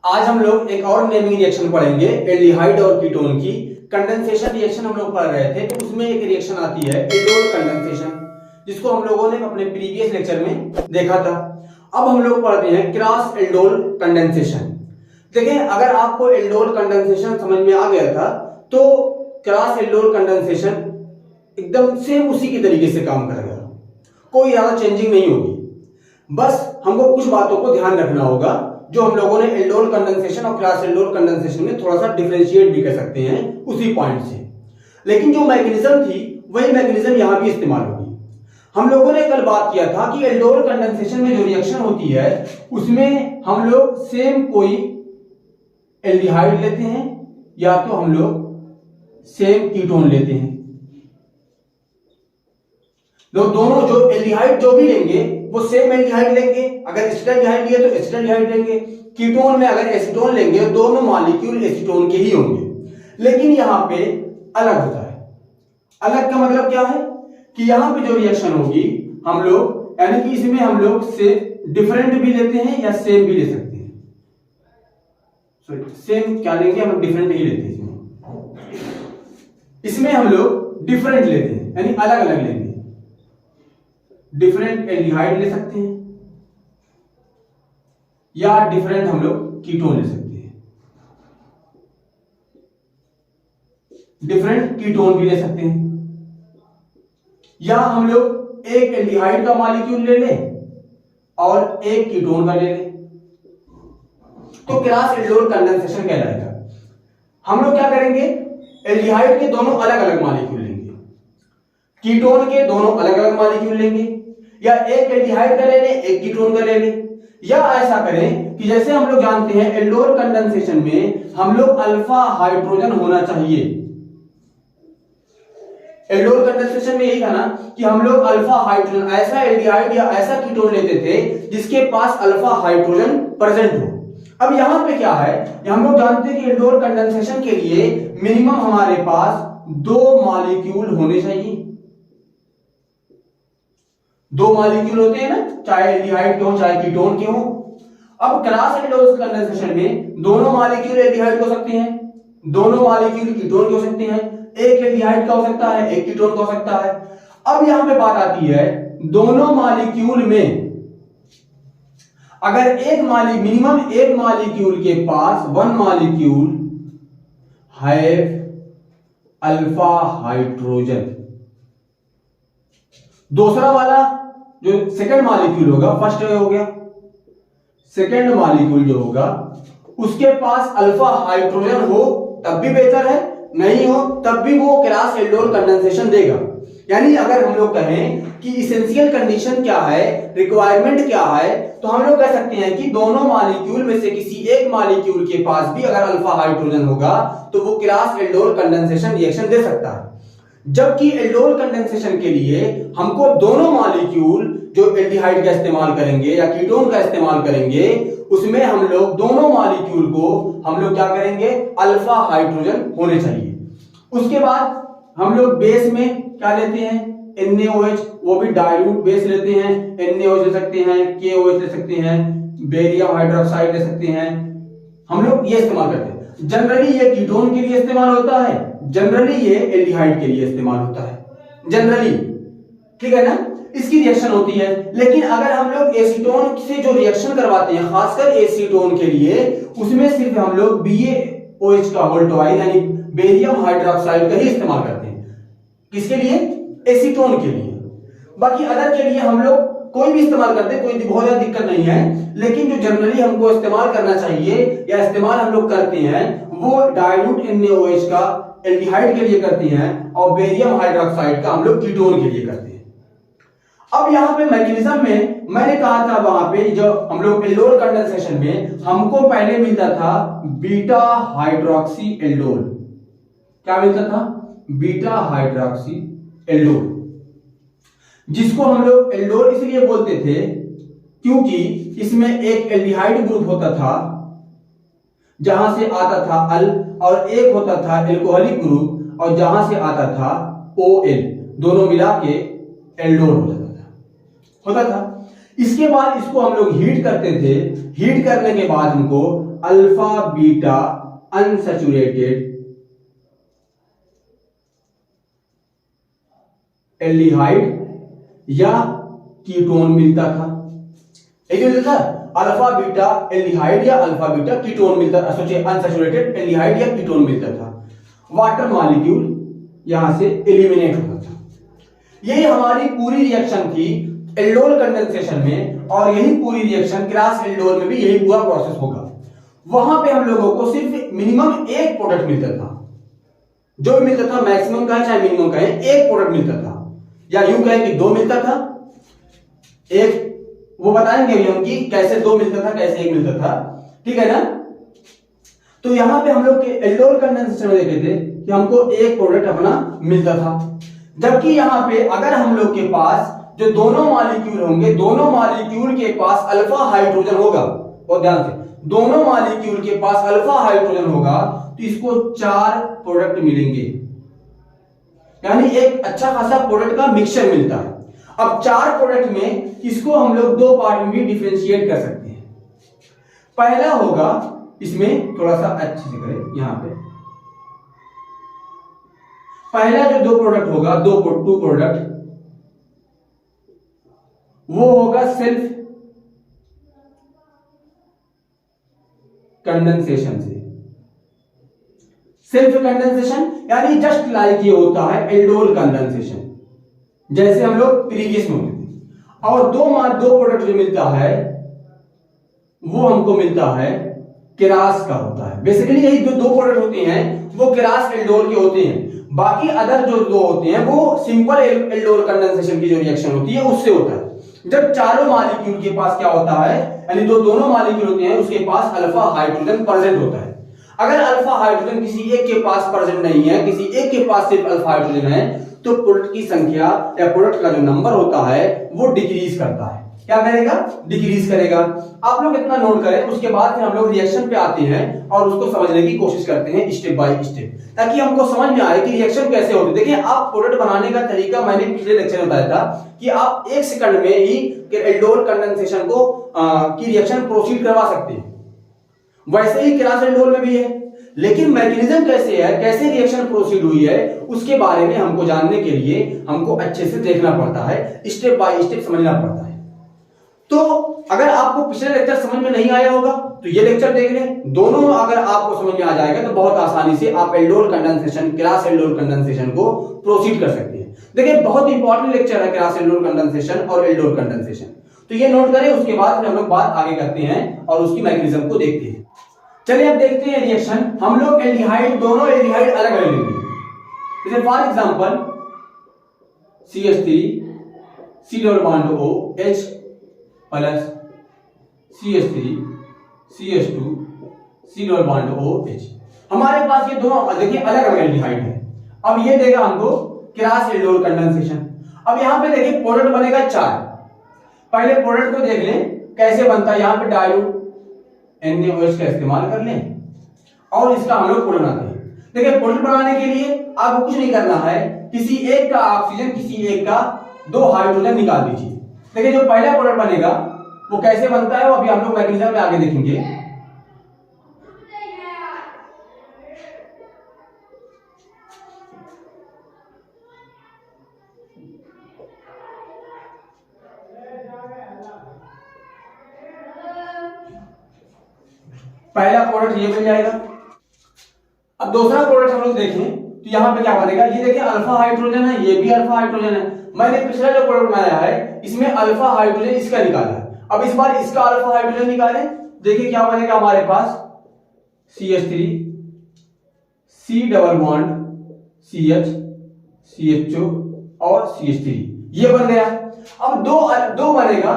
आज हम लोग एक और नेमिंग रिएक्शन पढ़ेंगे एल्डिहाइड और कीटोन की। कंडेंसेशन रिएक्शन हम लोग पढ़ रहे थे, तो उसमें एक रिएक्शन आती है एल्डोल कंडेंसेशन, जिसको हम लोगों ने अपने प्रीवियस लेक्चर में देखा था। अब हम लोग पढ़ते हैं क्रॉस एल्डोल कंडेंसेशन। देखें, अगर आपको एल्डोल कंडेंसेशन समझ में आ गया था तो क्रॉस एल्डोल कंडेंसेशन एकदम सेम उसी की तरीके से काम करेगा, कोई ज्यादा चेंजिंग नहीं होगी। बस हमको कुछ बातों को ध्यान रखना होगा जो हम लोगों ने एल्डोल कंडेंसेशन और क्रॉस एल्डोल कंडेंसेशन में थोड़ा सा डिफरेंशिएट भी कर सकते हैं उसी पॉइंट से। लेकिन जो मैकेनिज्म थी वही मैकेनिज्म यहां भी इस्तेमाल होगी। हम लोगों ने कल बात किया था कि एल्डोल कंडेंसेशन में जो रिएक्शन होती है उसमें हम लोग सेम कोई एल्डिहाइड लेते हैं या तो हम लोग सेम कीटोन लेते हैं। दोनों जो एल्डिहाइड जो भी लेंगे वो सेम एल्डिहाइड लेंगे। अगर एसिटाल्डिहाइड लिए तो एसिटाल्डिहाइड लेंगे। कीटोन में अगर एसीटोन लेंगे दोनों मॉलिक्यूल एसीटोन के ही होंगे। लेकिन यहां पे अलग होता है। अलग का मतलब क्या है कि यहां पे जो रिएक्शन होगी हम लोग, यानी कि इसमें हम लोग से डिफरेंट भी लेते हैं या सेम भी ले सकते हैं। सॉरी, सेम क्या लेंगे हम लोग, डिफरेंट ही लेते हैं। इसमें हम लोग डिफरेंट लेते हैं, यानी अलग अलग लेंगे। डिफरेंट एल्डिहाइड ले सकते हैं या डिफरेंट हम लोग कीटोन ले सकते हैं। डिफरेंट कीटोन भी ले सकते हैं या हम लोग एक एल्डिहाइड का मॉलिक्यूल ले लें और एक कीटोन का ले लें, तो क्रॉस एल्डोल कंडेंसेशन कहलाएगा। हम लोग क्या करेंगे, एल्डिहाइड के दोनों अलग अलग मॉलिक्यूल लेंगे, कीटोन के दोनों अलग अलग मॉलिक्यूल लेंगे, या एक एल्डिहाइड का ले लें एक कीटोन का ले लें, या ऐसा करें कि जैसे हम लोग जानते हैं एल्डोल कंडेंसेशन में हम लोग अल्फा हाइड्रोजन होना चाहिए। एल्डोल कंडेंसेशन में यही था ना कि हम लोग अल्फा हाइड्रोजन, ऐसा एल्डिहाइड या ऐसा कीटोन लेते थे जिसके पास अल्फा हाइड्रोजन प्रेजेंट हो। अब यहां पे क्या है, हम लोग जानते हैं कि एल्डोल कंडेंसेशन के लिए मिनिमम हमारे पास दो मॉलिक्यूल होने चाहिए। दो मॉलिक्यूल होते हैं ना, चाहे एल्डिहाइड के हो चाहे कीटोन के हो। अब क्रॉस एल्डोल कंडेंसेशन में दोनों मॉलिक्यूल एल्डिहाइड हो सकते हैं, दोनों मॉलिक्यूल कीटोन के हो सकते हैं, एक एल्डिहाइड का हो सकता है एक कीटोन का हो सकता है। अब यहां पे बात आती है, दोनों मॉलिक्यूल में अगर मिनिमम एक मॉलिक्यूल के पास one molecule have alpha hydrogen, दूसरा वाला जो सेकंड मॉलिक्यूल होगा, फर्स्ट हो गया, सेकंड मॉलिक्यूल जो होगा उसके पास अल्फा हाइड्रोजन हो तब भी बेहतर है, नहीं हो तब भी वो क्रॉस एल्डोल कंडेंसेशन देगा। यानी अगर हम लोग कहें कि इसेंशियल कंडीशन क्या है, रिक्वायरमेंट क्या है, तो हम लोग कह सकते हैं कि दोनों मॉलिक्यूल में से किसी एक मॉलिक्यूल के पास भी अगर अल्फा हाइड्रोजन होगा तो वो क्रॉस एल्डोल कंडेंसेशन रिएक्शन दे सकता है। जबकि एल्डोल कंडेंसेशन के लिए हमको दोनों मॉलिक्यूल जो एल्डिहाइड का इस्तेमाल करेंगे या कीटोन का इस्तेमाल करेंगे उसमें हम लोग दोनों मॉलिक्यूल को हम लोग क्या करेंगे, अल्फा हाइड्रोजन होने चाहिए। उसके बाद हम लोग बेस में क्या लेते हैं, NaOH, वो भी डाइल्यूट बेस लेते हैं, NaOH ले सकते हैं, KOH ले सकते हैं, बेरियम हाइड्रोक्साइड ले सकते हैं। हम लोग ये इस्तेमाल करते हैं। जनरली ये कीटोन के लिए इस्तेमाल होता है, जनरली ये एल्डिहाइड के लिए इस्तेमाल होता है, जनरली, ठीक है ना। इसकी रिएक्शन होती है। लेकिन अगर हम लोग एसीटोन से जो रिएक्शन करवाते हैं खासकर एसीटोन के लिए, उसमें सिर्फ हम लोग BaOH का होल ट्वाइस यानी बेरियम हाइड्रोक्साइड का ही इस्तेमाल करते हैं। किसके लिए, एसीटोन के लिए। बाकी अदर के लिए हम लोग कोई भी इस्तेमाल करते हैं, कोई बहुत ज्यादा दिक्कत नहीं है। लेकिन जो जनरली हमको इस्तेमाल करना चाहिए या इस्तेमाल हम लोग करते हैं वो डाइल्यूट NaOH का एल्डिहाइड के लिए करते हैं और बेरियम हाइड्रोक्साइड का हम लोग कीटोन के लिए करते हैं। अब यहां पे मैकेनिज्म में मैंने कहा था, वहां पे जो हम लोग एल्डोल कंडेंसेशन में हमको पहले मिलता था बीटा हाइड्रोक्सी एल्डोल। क्या मिलता था, बीटा हाइड्रोक्सी एल्डोल, जिसको हम लोग एल्डोल इसलिए बोलते थे क्योंकि इसमें एक एल्डिहाइड ग्रुप होता था जहां से आता था अल, और एक होता था एल्कोहलिक ग्रुप और जहां से आता था OL, दोनों मिला के एल्डोल होता था। इसके बाद इसको हम लोग हीट करते थे, हीट करने के बाद हमको अल्फा बीटा अनसैचुरेटेड एल्डिहाइड या कीटोन मिलता था। एक मिलता था अल्फा बीटा एल्डिहाइड या अल्फा बीटा कीटोन मिलता था, अनसैचुरेटेड एल्डिहाइड या कीटोन मिलता था। वाटर मॉलिक्यूल यहां से एलिमिनेट होता था। यही हमारी पूरी रिएक्शन थी एल्डोल कंडेंसेशन में, और यही पूरी रिएक्शन क्रॉस एल्डोल में भी यही पूरा प्रोसेस होगा। वहां पे हम लोगों को सिर्फ मिनिमम एक प्रोडक्ट मिलता था, जो भी मिलता था मैक्सिमम का है चाहे मिनिमम का है, एक प्रोडक्ट मिलता था, या यूं कहें कि दो मिलता था। एक वो बताएंगे अभी हम कि कैसे दो मिलता था कैसे एक मिलता था, ठीक है ना। तो यहां पे हम लोग के एल्डोल कंडेंसेशन में देखे थे कि हमको एक प्रोडक्ट अपना मिलता था, जबकि यहां पे अगर हम लोग के पास जो दोनों मॉलिक्यूल होंगे, दोनों मॉलिक्यूल के पास अल्फा हाइड्रोजन होगा, और ध्यान से दोनों मॉलिक्यूल के पास अल्फा हाइड्रोजन होगा, तो इसको 4 प्रोडक्ट मिलेंगे, यानी एक अच्छा खासा प्रोडक्ट का मिक्सचर मिलता है। अब 4 प्रोडक्ट में इसको हम लोग 2 पार्ट में भी डिफरेंशिएट कर सकते हैं। पहला होगा, इसमें थोड़ा सा अच्छे से करें, यहां पे पहला जो 2 प्रोडक्ट होगा, 2 प्रोडक्ट, वो होगा सेल्फ कंडेंसेशन से। सेल्फ कंडेंसेशन यानी जस्ट लाइक ये होता है एल्डोल कंडेंसेशन, जैसे हम लोग प्रीवियस में होते थे। और दो प्रोडक्ट जो मिलता है वो हमको मिलता है केरास का होता है। बेसिकली यही जो 2 प्रोडक्ट होते हैं वो केरास एल्डोल के होते हैं। बाकी अदर जो 2 होते हैं वो सिंपल एल्डोल कंडेंसेशन की जो रिएक्शन होती है उससे होता है। जब चारों मॉलिक्यूल के पास क्या होता है, यानी जो दोनों मॉलिक्यूल होते हैं उसके पास अल्फा हाइड्रोजन प्रेजेंट होता है। अगर अल्फा हाइड्रोजन किसी एक के पास प्रेजेंट नहीं है, किसी एक के पास सिर्फ अल्फा हाइड्रोजन है, तो प्रोडक्ट की संख्या या प्रोडक्ट का जो नंबर होता है वो डिक्रीज करता है। क्या करेगा? डिक्रीज करेगा। आप लोग इतना नोट करें, उसके बाद फिर हम लोग रिएक्शन पे आते हैं और उसको समझने की कोशिश करते हैं स्टेप बाय स्टेप, ताकि हमको समझ में आए कि रिएक्शन कैसे होती है। देखिए, आप प्रोडक्ट बनाने का तरीका मैंने पिछले लेक्चर में बताया था कि आप 1 सेकंड में ही एल्डोल कंडेंसेशन को की रिएक्शन प्रोसीड करवा सकते हैं। वैसे ही क्रॉस एल्डोल में भी है, लेकिन मैकेनिज्म कैसे है, कैसे रिएक्शन प्रोसीड हुई है, उसके बारे में हमको जानने के लिए हमको अच्छे से देखना पड़ता है, स्टेप बाय स्टेप समझना पड़ता है। तो अगर आपको पिछले लेक्चर समझ में नहीं आया होगा तो ये लेक्चर देख लें, दोनों अगर आपको समझ में आ जाएगा तो बहुत आसानी से आप aldol condensation, cross aldol condensation को प्रोसीड कर सकते हैं। देखिए, बहुत इंपॉर्टेंट लेक्चर है क्रॉस एल्डोल कंडेंसेशन और एल्डोल कंडेंसेशन, तो ये नोट करें। उसके बाद फिर हम लोग बात आगे करते हैं और उसकी मैकेनिज्म को देखते हैं। चलिए अब देखते हैं रिएक्शन। हम लोग एल्डिहाइड, दोनों एल्डिहाइड अलग अलग लेंगे। जैसे for example CH3 C double bond OH plus CH3 CH2 C double bond OH। हमारे पास ये दोनों देखिए अलग अलग एल्डिहाइड है। अब ये देगा हमको क्रॉस एल्डोल कंडेंसेशन। अब यहां पे देखिए प्रोडक्ट बनेगा 4। पहले प्रोडक्ट को देख लें कैसे बनता है। यहां पे डाइल्यूट NaOH का इस्तेमाल कर लें और इसका हम लोग प्रोडक्ट बनाते हैं। देखिए, प्रोडक्ट बनाने के लिए आपको कुछ नहीं करना है, किसी एक का ऑक्सीजन, किसी एक का 2 हाइड्रोजन निकाल दीजिए। देखिए, जो पहला प्रोडक्ट बनेगा वो कैसे बनता है वो अभी हम लोग मैकेनिज्म में आगे देखेंगे। पहला प्रोडक्ट ये बन जाएगा। अब दूसरा प्रोडक्ट हम लोग देखें तो यहां पे क्या बनेगा। ये देखिए अल्फा हाइड्रोजन है, ये भी अल्फा हाइड्रोजन है। मैंने पिछला जो प्रोडक्ट बनाया है इसमें अल्फा हाइड्रोजन इसका निकाला है। अब इस बार इसका अल्फा हाइड्रोजन निकालें, देखिए क्या बनेगा हमारे पास CH3 C double bond CH CHO और CH3, ये बन गया। अब दो बनेगा,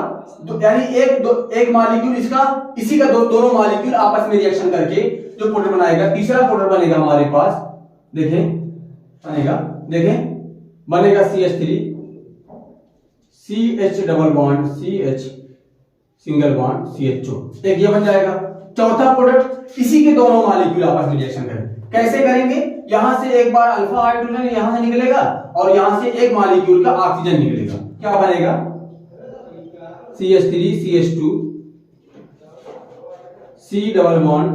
यानी एक मॉलिक्यूल इसका, इसी का दोनों मॉलिक्यूल आपस में रिएक्शन करके जो प्रोडक्ट बनाएगा। तीसरा प्रोडक्ट बनेगा हमारे पास, देखें बनेगा CH3 CH double bond CH single bond CHO, एक ये बन जाएगा। चौथा प्रोडक्ट इसी के दोनों मॉलिक्यूल आपस में रिएक्शन करेंगे। कैसे करेंगे? यहां से एक बार अल्फा हाइड्रोजन यहां से निकलेगा और यहां से एक मॉलिक्यूल का ऑक्सीजन निकलेगा। क्या बनेगा? CH3 CH2 C double bond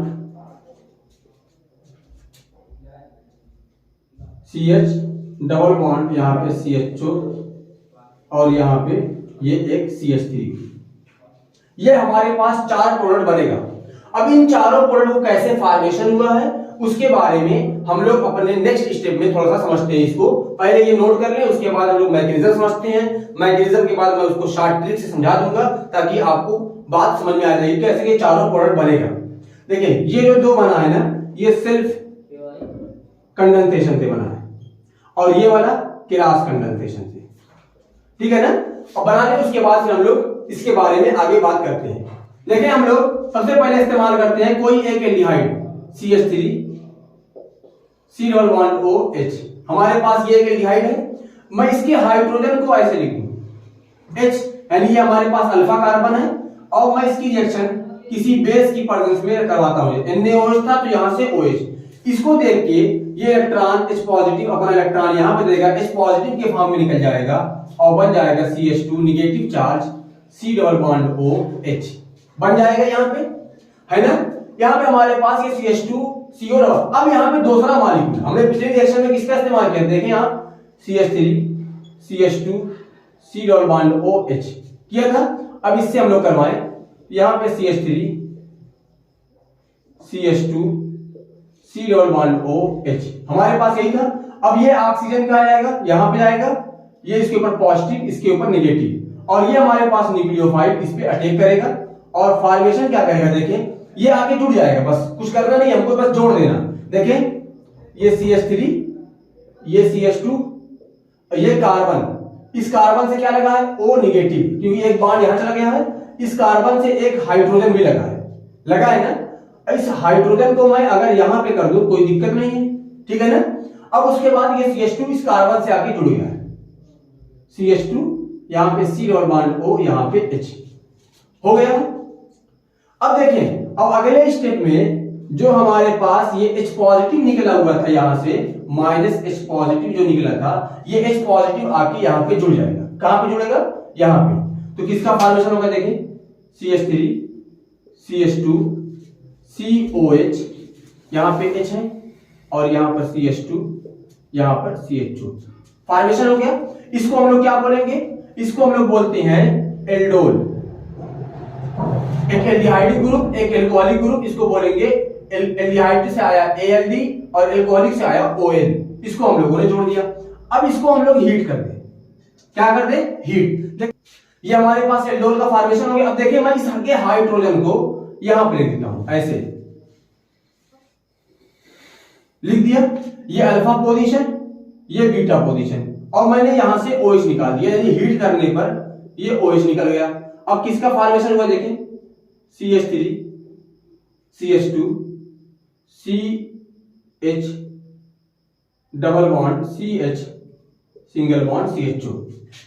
CH double bond यहाँ पे CHO और यहाँ पे ये एक CH3। ये हमारे पास 4 प्रोडक्ट बनेगा। अब इन चारों प्रोडक्ट को कैसे फॉर्मेशन हुआ है उसके बारे में हम लोग अपने नेक्स्ट स्टेप में थोड़ा सा समझते हैं। इसको पहले ये नोट कर लें, उसके बाद हम लोग मैकेनिज्म समझते हैं। मैकेनिज्म के बाद मैं उसको शॉर्ट ट्रिक से समझा दूंगा ताकि आपको बात समझ में आ जाएगी कैसे ये चारों प्रोडक्ट बनेगा। देखिए ये जो दो बना है ना, ये सेल्फ कंडेंसेशन से बना है और ये वाला क्रॉस कंडेंसेशन से, ठीक है ना। और बना लें उसके बाद फिर हम लोग इसके बारे में आगे बात करते हैं। देखिए हम लोग सबसे पहले इस्तेमाल करते हैं कोई एक aldehyde CH3 C double bond OH। हमारे पास ये एक एल्डिहाइड है, मैं इसके हाइड्रोजन को ऐसे लिख दूं H, यानी ये हमारे पास अल्फा कार्बन है और मैं इसकी रिएक्शन किसी बेस की प्रेजेंस में करवाता हूं। NaOH था तो यहां से OH, इसको देख के ये इलेक्ट्रॉन H पॉजिटिव अपना इलेक्ट्रॉन यहां पे देगा, H पॉजिटिव के फॉर्म में निकल जाएगा और बन जाएगा CH2 negative charge C double bond OH बन जाएगा यहाँ पे, है ना। यहाँ पे हमारे पास ये CH2 CO डबल। अब यहाँ पे दूसरा मॉलिक्यूल हमने पिछले रिएक्शन में किसका इस्तेमाल किया, देखें यहाँ CH3 CH2 C double bond OH किया था। अब इससे हम लोग करवाएं, यहाँ पे CH3 CH2 C double bond OH हमारे पास यही था। अब ये ऑक्सीजन का जाएगा, यहाँ पे जाएगा, ये इसके ऊपर पॉजिटिव इसके ऊपर नेगेटिव और ये हमारे पास न्यूक्लियोफाइल इस पे अटैक करेगा और फॉर्मेशन क्या करेगा, देखें ये आगे जुड़ जाएगा, बस कुछ करना नहीं हमको, बस जोड़ देना। देखें ये CH3 ये CH2 ये कार्बन, इस कार्बन से क्या लगा है O नेगेटिव क्योंकि एक बॉन्ड यहां चला गया है, इस कार्बन से एक हाइड्रोजन भी लगा है ना। इस हाइड्रोजन को मैं अगर यहां पे कर दूं कोई दिक्कत नहीं है, ठीक है ना। अब उसके बाद ये CH2 इस कार्बन से आके जुड़ गया है, CH2 यहां पे C डबल बॉन्ड O यहां पे H हो गया। अब देखें अब अगले स्टेप में जो हमारे पास ये H पॉजिटिव निकला हुआ था यहां से माइनस H पॉजिटिव जो निकला था, ये H पॉजिटिव आके यहां पे जुड़ जाएगा। कहां पे जुड़ेगा, यहां पे। तो किसका फॉर्मेशन होगा, देखें CH3 CH2 COH यहां पे H है और यहां पर CH2 यहां पर CH2 फॉर्मेशन हो गया। इसको हम लोग क्या बोलेंगे, इसको हम लोग बोलते हैं एल्डोल। एक एल्डिहाइडिक ग्रुप एक एल्कोहलिक ग्रुप, इसको बोलेंगे एल्डिहाइड से आया ALD और एल्कोहलिक से आया ON, इसको हम लोगों ने जोड़ दिया। अब इसको हम लोग हीट कर दे, क्या कर दे, हीट। ये हमारे पास एल्डोल का फॉर्मेशन हो गया। अब देखिए मैं इस हल्के हाइड्रोजन को यहां पर लिख देता हूं, ऐसे लिख दिया, ये अल्फा पोजीशन ये बीटा पोजीशन और मैंने यहां से OH निकाल दिया, यानी हीट करने पर ये OH निकल गया। अब किसका फॉर्मेशन हुआ, देखें CH3 CH2 CH double bond CH single bond CHO,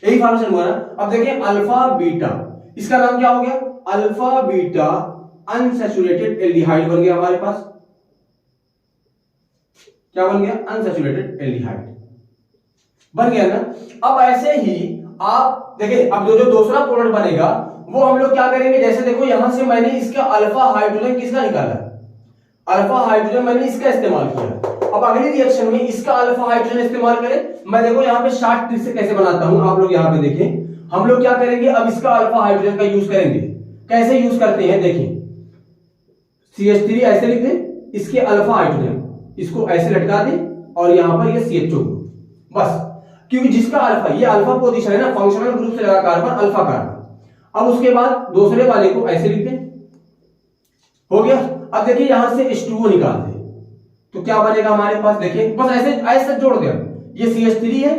यही फॉर्मेशन हुआ ना। अब देखें अल्फा बीटा, इसका नाम क्या हो गया, अल्फा बीटा अनसैचुरेटेड एल्डिहाइड बन गया हमारे पास। क्या बन गया, अनसैचुरेटेड एल्डिहाइड बन गया ना। अब ऐसे ही आप देखिए, अब जो दूसरा प्रोडक्ट बनेगा वो हम लोग क्या करेंगे, जैसे देखो यहां से मैंने इसका अल्फा हाइड्रोजन किसका निकाला, अल्फा हाइड्रोजन मैंने इसका इस्तेमाल किया। अब अगली रिएक्शन में इसका अल्फा हाइड्रोजन इस्तेमाल करें। मैं देखो यहां पे शॉर्ट ट्रिक से कैसे बनाता हूं, आप लोग यहां पे देखें। हम लोग क्या करेंगे, अब इसका अल्फा हाइड्रोजन का यूज करेंगे। कैसे यूज करते हैं, देखिए CH3 ऐसे लिख दें, इसके अल्फा हाइड्रोजन इसको ऐसे लटका दें और यहां पर ये CHO बस, क्योंकि जिसका अल्फा ये अल्फा पोजीशन है ना, फंक्शनल ग्रुप से लगा कार्बन अल्फा कार्बन। अब उसके बाद दूसरे वाले को ऐसे लिख दें, हो गया। अब देखिए यहां से H2O निकाल दें तो क्या बनेगा हमारे पास, देखिए बस ऐसे ऐसे जोड़ दें। ये CH3 है,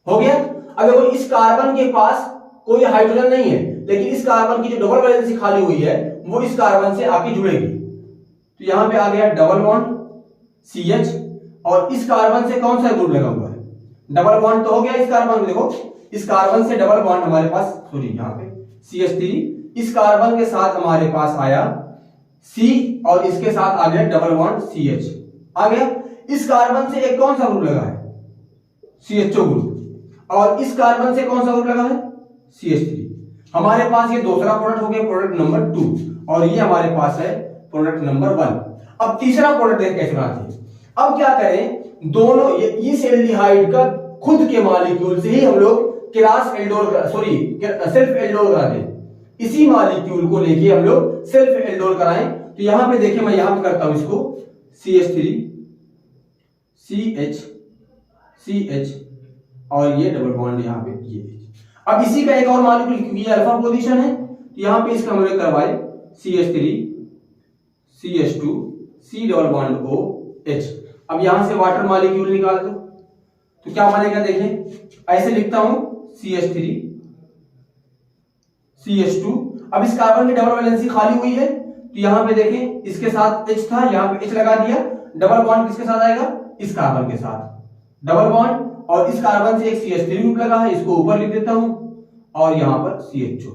हो गया। अब देखो इस कार्बन के पास कोई हाइड्रोजन नहीं है, लेकिन इस कार्बन की जो डबल वैलेंसी खाली हुई है वो इस कार्बन से आके जुड़ेगी। तो यहां पे आ गया डबल बॉन्ड CH और इस कार्बन से कौन सा ग्रुप लगा हुआ है, डबल बॉन्ड तो हो गया इस कार्बन में। देखो इस कार्बन से डबल बॉन्ड हमारे पास, सॉरी यहाँ पे CH3, इस कार्बन के साथ हमारे पास आया C और इसके साथ आ गया डबल बॉन्ड CH आ गया। इस कार्बन से एक कौन सा ग्रुप लगा है, CHO ग्रुप, और इस कार्बन से कौन सा ग्रुप लगा है, CH3। हमारे पास ये दूसरा प्रोडक्ट हो गया, प्रोडक्ट नंबर 2, और ये हमारे पास है प्रोडक्ट नंबर 1। अब तीसरा प्रोडक्ट देख कैसे बनाते हैं। अब क्या करें, दोनों इस एल्डिहाइड का खुद के मॉलिक्यूल से ही हम लोग क्रॉस एल्डोल सेल्फ एल्डोल करा दें। इसी मॉलिक्यूल को लेके हम लोग सेल्फ एल्डोल कराएं। तो यहां पे देखिए, मैं यहां पे करता हूं इसको CH3 CH और ये डबल बॉन्ड यहां पे ये। अब इसी का एक और मॉलिक्यूल, क्योंकि ये अल्फा पोजीशन है, तो यहां पे इसका हम लोग करवाए CH3 CH2 C double bond OH। अब यहां से वाटर मॉलिक्यूल निकाल दो, तो क्या बनेगा देखें, ऐसे लिखता हूं CH3 CH2। अब इस कार्बन की डबल वैलेंसी खाली हुई है, तो यहां पे देखें इसके साथ H था, यहां पे H लगा दिया। डबल बॉन्ड किसके साथ आएगा, इस कार्बन के साथ डबल बॉन्ड, और इस कार्बन से एक CH3 ग्रुप लगा है, इसको ऊपर लिख देता हूं, और यहां पर CHO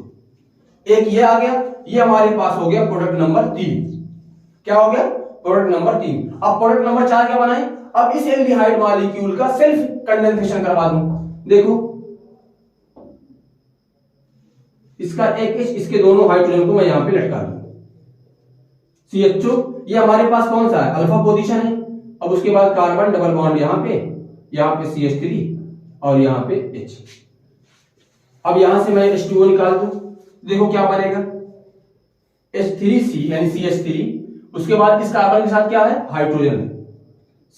एक ये आ गया। ये हमारे पास हो गया प्रोडक्ट नंबर 3। क्या हो गया, प्रोडक्ट नंबर 3। अब प्रोडक्ट नंबर 4 क्या बनाए, अब इस एल्डिहाइड मॉलिक्यूल का सेल्फ कंडेंसेशन करवा दूं। देखो इसका एक H, इसके दोनों हाइड्रोजन को मैं यहां पे लटका दूं। CHO ये हमारे पास कौन सा है, अल्फा पोजीशन है। अब उसके बाद कार्बन डबल बॉन्ड यहां पे CH3 और यहां पे H। अब यहां से मैं H2O निकाल दूं, देखो क्या बनेगा, H3C यानी CH3। उसके बाद इस कार्बन के साथ क्या है, हाइड्रोजन है,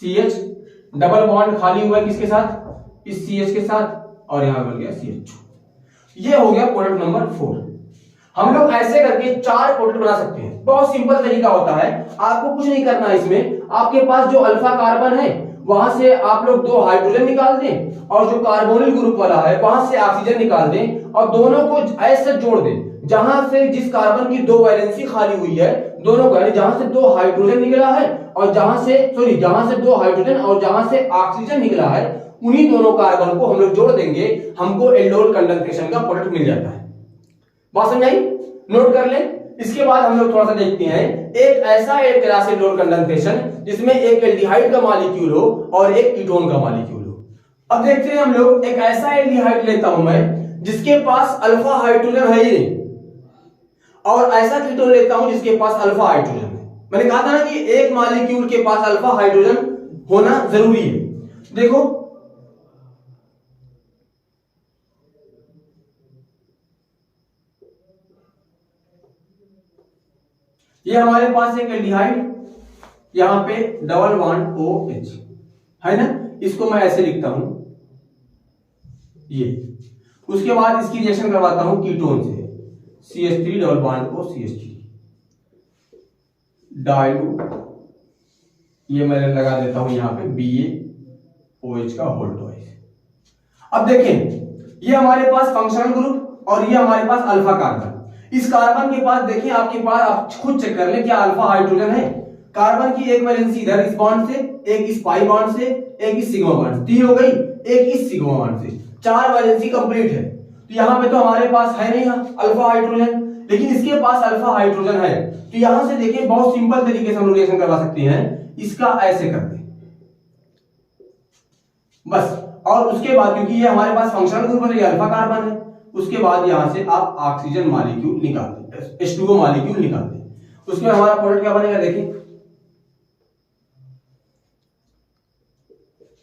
CH डबल बॉन्ड खाली हुआ है किसके साथ, इस CH के साथ, और यहां बन गया CHO। ये हो गया प्रोडक्ट नंबर 4। हम लोग ऐसे करके 4 प्रोडक्ट बना सकते हैं। बहुत सिंपल तरीका होता है, आपको कुछ नहीं करना इसमें। आपके पास जो अल्फा कार्बन है वहां से आप लोग 2 हाइड्रोजन निकाल दें, और जो कार्बोनिल ग्रुप वाला है वहां से ऑक्सीजन निकाल दें, और दोनों को ऐसे जोड़ दें जहां से जिस कार्बन की 2 वैलेंसी खाली हुई है, दोनों को, यानी जहां से 2 हाइड्रोजन निकला है और जहां से 2 हाइड्रोजन और जहां से ऑक्सीजन निकला है, उन्हीं दोनों कार्बन को हम लोग जोड़ देंगे, हमको एल्डोल कंडेंसेशन का प्रोडक्ट मिल जाता है। बात समझ आई, नोट कर ले। इसके बाद हम लोग थोड़ा सा देखते हैं एक ऐसा क्रॉस एल्डोल कंडेंसेशन जिसमें एक एल्डिहाइड का मॉलिक्यूल हो और एक कीटोन का मॉलिक्यूल हो। अब देखते हैं हम लोग, एक ऐसा एल्डिहाइड लेता हूं मैं जिसके पास अल्फा हाइड्रोजन है ही नहीं, और ऐसा कीटोन लेता हूं जिसके पास अल्फा हाइड्रोजन है। मैंने कहा था ना कि एक मॉलिक्यूल के पास अल्फा हाइड्रोजन होना जरूरी है। देखो ये हमारे पास एक एल्डिहाइड, यहां पे डबल बॉन्ड OH है ना, इसको मैं ऐसे लिखता हूं ये। उसके बाद इसकी रिएक्शन करवाता हूं कीटोन से, CH3 double bond O CH3 dilute, ये मैं लगा देता हूं यहां पे BaOH का होल ट्वाइस। अब देखें ये हमारे पास फंक्शनल ग्रुप और ये हमारे पास अल्फा कार्बन। इस कार्बन के पास देखिए, आपके पास आप खुद चेक कर ले क्या अल्फा हाइड्रोजन है। कार्बन की एक वैलेंसी इधर इस बॉन्ड से, एक इस पाई बॉन्ड से, एक इस सिग्मा बॉन्ड से, 3 हो गई, एक इस सिग्मा बॉन्ड से, 4 वैलेंसी कंप्लीट है। तो यहां पे तो हमारे पास है नहीं अल्फा हाइड्रोजन, लेकिन इसके पास अल्फा हाइड्रोजन है। तो यहां से देखिए बहुत सिंपल तरीके से हम लोग रिएक्शन करवा सकते हैं, इसका ऐसे करते बस। और उसके बाद क्योंकि ये हमारे पास फंक्शनल ग्रुप है, ये अल्फा कार्बन है, उसके बाद यहां से आप ऑक्सीजन मॉलिक्यूल निकाल दें, H2O मॉलिक्यूल निकाल दें। उसके बाद हमारा प्रोडक्ट क्या बनेगा देखिए,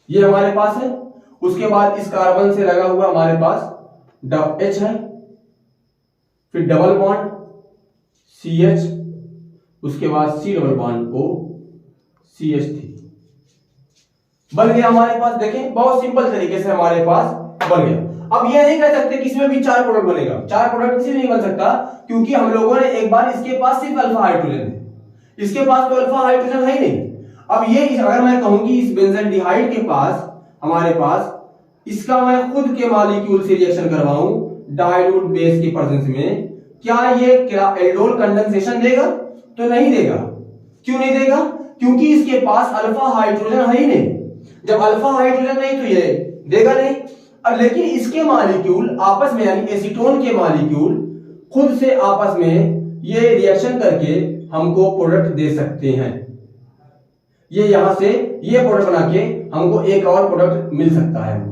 ये हमारे पास है। उसके बाद इस कार्बन से लगा हुआ हमारे पास H है, फिर डबल बॉन्ड CH, उसके बाद C double bond O CH3 बन गया हमारे पास। देखें बहुत सिंपल तरीके से हमारे पास बन गया। अब ये नहीं कह सकते कि इसमें भी 4 प्रोडक्ट बनेगा, 4 प्रोडक्ट किसी नहीं बन सकता, क्योंकि हम लोगों ने एक बार इसके पास सिर्फ अल्फा हाइड्रोजन है, इसके पास तो अल्फा हाइड्रोजन है ही नहीं। अब ये अगर मैं कहूं कि इस बेंजल्डिहाइड के पास हमारे पास इसका मैं खुद के मॉलिक्यूल से रिएक्शन करवाऊं डाइल्यूट बेस के प्रेजेंस में, क्या ये एल्डोल कंडेंसेशन देगा? तो नहीं देगा। क्यों नहीं देगा? क्योंकि इसके पास अल्फा हाइड्रोजन है ही नहीं। जब अल्फा हाइड्रोजन नहीं तो ये देगा नहीं। अब लेकिन इसके मॉलिक्यूल आपस में, यानी एसीटोन के मॉलिक्यूल खुद से आपस में ये रिएक्शन करके हमको प्रोडक्ट दे सकते हैं। ये यहां से ये प्रोडक्ट बना के हमको एक और प्रोडक्ट मिल सकता है हमको।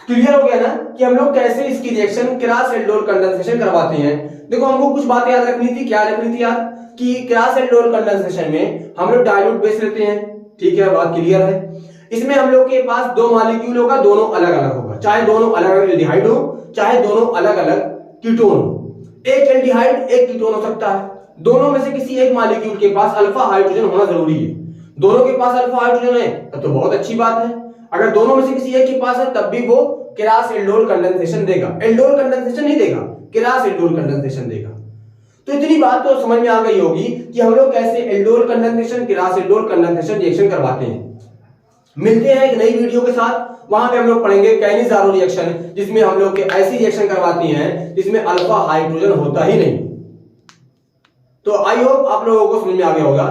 क्लियर हो गया ना कि हम लोग कैसे इसकी रिएक्शन क्रॉस एल्डोल कंडेंसेशन करवाते हैं। देखो हमको कुछ बातें याद रखनी थी। क्या रखनी थी याद कि क्रॉस एल्डोल कंडेंसेशन में हम लोग डाइल्यूट बेस लेते हैं, ठीक है, बात क्लियर है। इसमें हम लोग के पास दो मॉलिक्यूल होगा, दोनों अलग अलग होगा, चाहे दोनों अलग अलग एल्डिहाइड हो चाहे दोनों अलग अलग कीटोन हो। एक एल्डिहाइड एक कीटोन हो सकता है, दोनों में से किसी एक मॉलिक्यूल के पास अल्फा हाइड्रोजन होना जरूरी है। दोनों के पास अल्फा हाइड्रोजन है तब तो बहुत अच्छी बात है। अगर दोनों में से किसी एक के पास है तब भी वो क्रॉस एल्डोल कंडेंसेशन देगा, एल्डोल कंडेंसेशन नहीं देगा, क्रॉस एल्डोल कंडेंसेशन देगा। तो इतनी बात तो समझ में आ गई होगी कि हम लोग कैसे aldol condensation cross aldol condensation reaction करवाते हैं। मिलते हैं एक नई वीडियो के साथ, वहां पे हम लोग पढ़ेंगे कैनिज़ारो रिएक्शन, जिसमें हम लोग के ऐसी रिएक्शन करवाती हैं जिसमें अल्फा हाइड्रोजन होता ही नहीं। तो आई होप आप लोगों को समझ में आ गया होगा।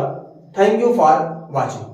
Thank you for watching.